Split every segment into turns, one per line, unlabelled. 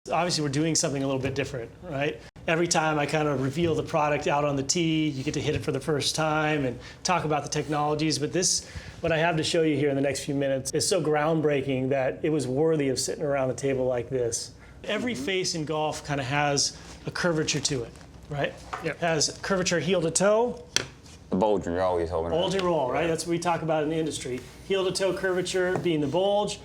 Obviously, we're doing something a little bit different, right? Every time I kind of reveal the product out on the tee, you get to hit it for the first time and talk about the technologies. But this, what I have to show you here in the next few minutes, is so groundbreaking that it was worthy of sitting around a table like this. Every face in golf kind of has a curvature to it, right? It has curvature heel to toe.
The bulge and roll you're talking about.
Bulge and roll, right? That's what we talk about in the industry. Heel to toe curvature being the bulge,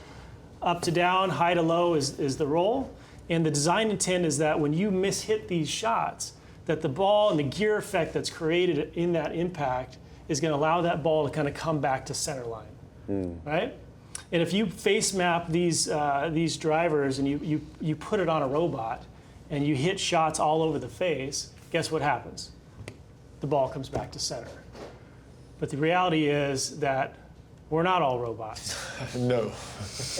up to down, high to low is the roll. And the design intent is that when you mishit these shots, that the ball and the gear effect that's created in that impact is going to allow that ball to kind of come back to center line, right? And if you face map these drivers and you put it on a robot and you hit shots all over the face, guess what happens? The ball comes back to center. But the reality is that we're not all robots.
No.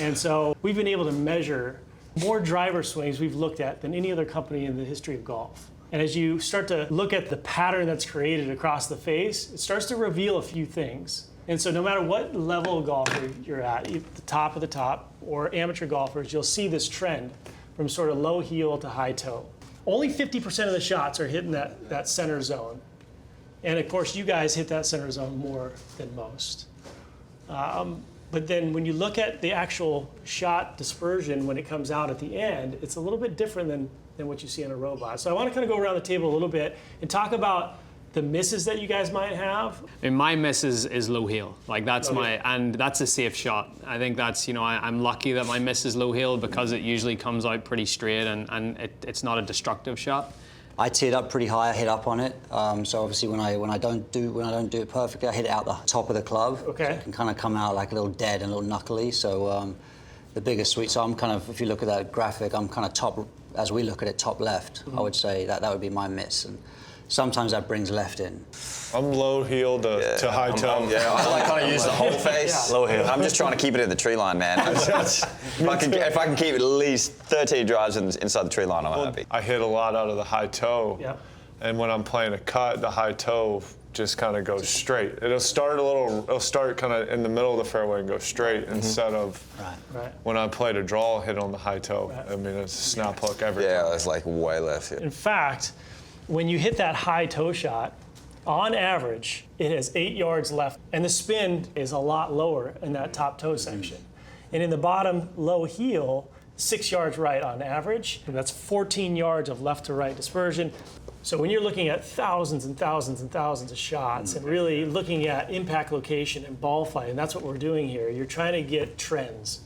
And so we've been able to measure more driver swings we've looked at than any other company in the history of golf. And as you start to look at the pattern that's created across the face, it starts to reveal a few things. And so no matter what level of golfer you're at, the top of the top, or amateur golfers, you'll see this trend from sort of low heel to high toe. Only 50% of the shots are hitting that center zone. And of course, you guys hit that center zone more than most. But then when you look at the actual shot dispersion when it comes out at the end, it's a little bit different than what you see on a robot. So I want to kind of go around the table a little bit and talk about the misses that you guys might have.
And my miss is low heel. Like that's and that's a safe shot. I think that's, I'm lucky that my miss is low heel because it usually comes out pretty straight and it's not a destructive shot.
I tee it up pretty high. I hit up on it. So obviously, when I don't do it perfectly, I hit it out the top of the club.
Okay.
So it can kind of come out like a little dead and a little knuckly. So the biggest sweep. So I'm kind of, if you look at that graphic, I'm kind of top, as we look at it, top left. I would say that would be my miss. And sometimes that brings left in.
I'm low heel to high toe.
I like kind of use the whole face.
Low heel.
I'm just trying to keep it at the tree line, man. If I can keep at least 13 drives inside the tree line, I'm happy.
I hit a lot out of the high toe.
Yep.
And when I'm playing a cut, the high toe just kind of goes straight. It'll start kind of in the middle of the fairway and go straight instead of when I played a draw, hit on the high toe. I mean, it's a snap hook every time.
Yeah, it's like way left.
In fact, when you hit that high toe shot, on average, it has 8 yards left, and the spin is a lot lower in that top toe section. And in the bottom low heel, 6 yards right on average, and that's 14 yards of left to right dispersion. So when you're looking at thousands and thousands and thousands of shots and really looking at impact location and ball flight, and that's what we're doing here, you're trying to get trends.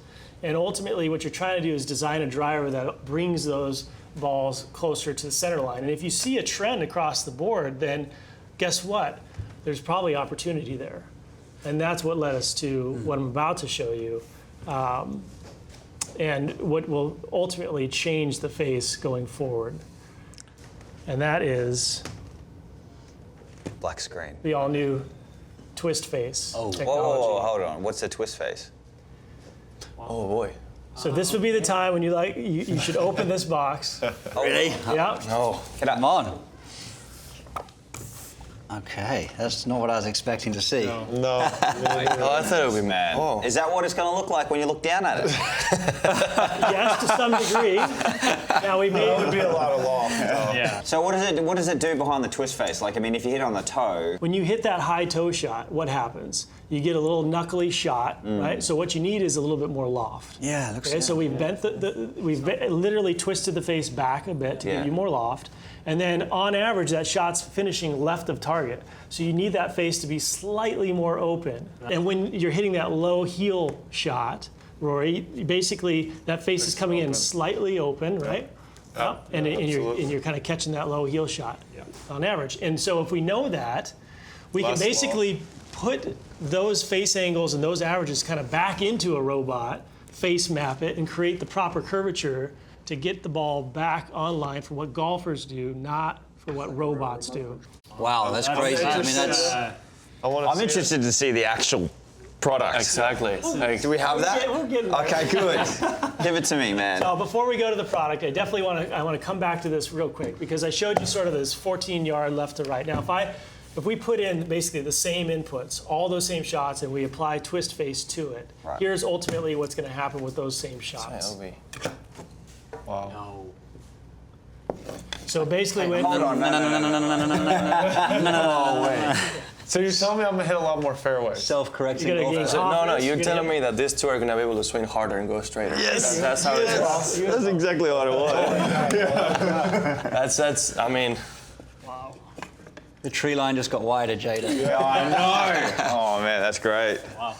And ultimately what you're trying to do is design a driver that brings those balls closer to the center line. And if you see a trend across the board, then guess what? There's probably opportunity there. And that's what led us to what I'm about to show you, and what will ultimately change the face going forward. And that is
Black screen.
the all-new twist face technology.
Whoa, hold on. What's the twist face?
Oh boy.
So this would be the time when you should open this box.
Really?
Yeah.
Oh,
Come on. Okay, that's not what I was expecting to see.
No.
Oh, I thought it would be mad.
Oh.
Is that what it's going to look like when you look down at it?
Yes, to some degree. Now we
That would
made
be a lot of loft.
Yeah.
So what does it do behind the twist face? Like, I mean, if you hit on the toe.
when you hit that high toe shot, what happens? You get a little knuckly shot, right? So what you need is a little bit more loft.
Yeah, it looks
Okay, so we've bent literally twisted the face back a bit to give you more loft. And then on average, that shot's finishing left of target. So you need that face to be slightly more open. And when you're hitting that low heel shot, Rory, basically that face is coming in slightly open, right? And you're kind of catching that low heel shot on average. And so if we know that, we can basically put those face angles and those averages kind of back into a robot, face map it, and create the proper curvature to get the ball back online for what golfers do, not for what robots do.
Wow, that's crazy. I mean, that's.
I'm interested to see the actual product.
Exactly.
Do we have that?
We're getting there.
Okay, good. Give it to me, man.
So before we go to the product, I definitely want to come back to this real quick because I showed you sort of this 14-yard left to right. Now, if we put in basically the same inputs, all those same shots, and we apply twist face to it, here's ultimately what's going to happen with those same shots.
Wow.
No.
So basically, when
Hold on,
No way. So you're telling me I'm gonna hit a lot more fairways?
Self-correcting
You gotta
golf.
gain
So, no,
confidence,
you're
you're
telling
gonna
me that these two are gonna be able to swing harder and go straighter.
Yes.
That's how it is.
That's exactly what it was.
That's. I mean,
The tree line just got wider, Jada.
I know. Oh man, that's great.
Wow.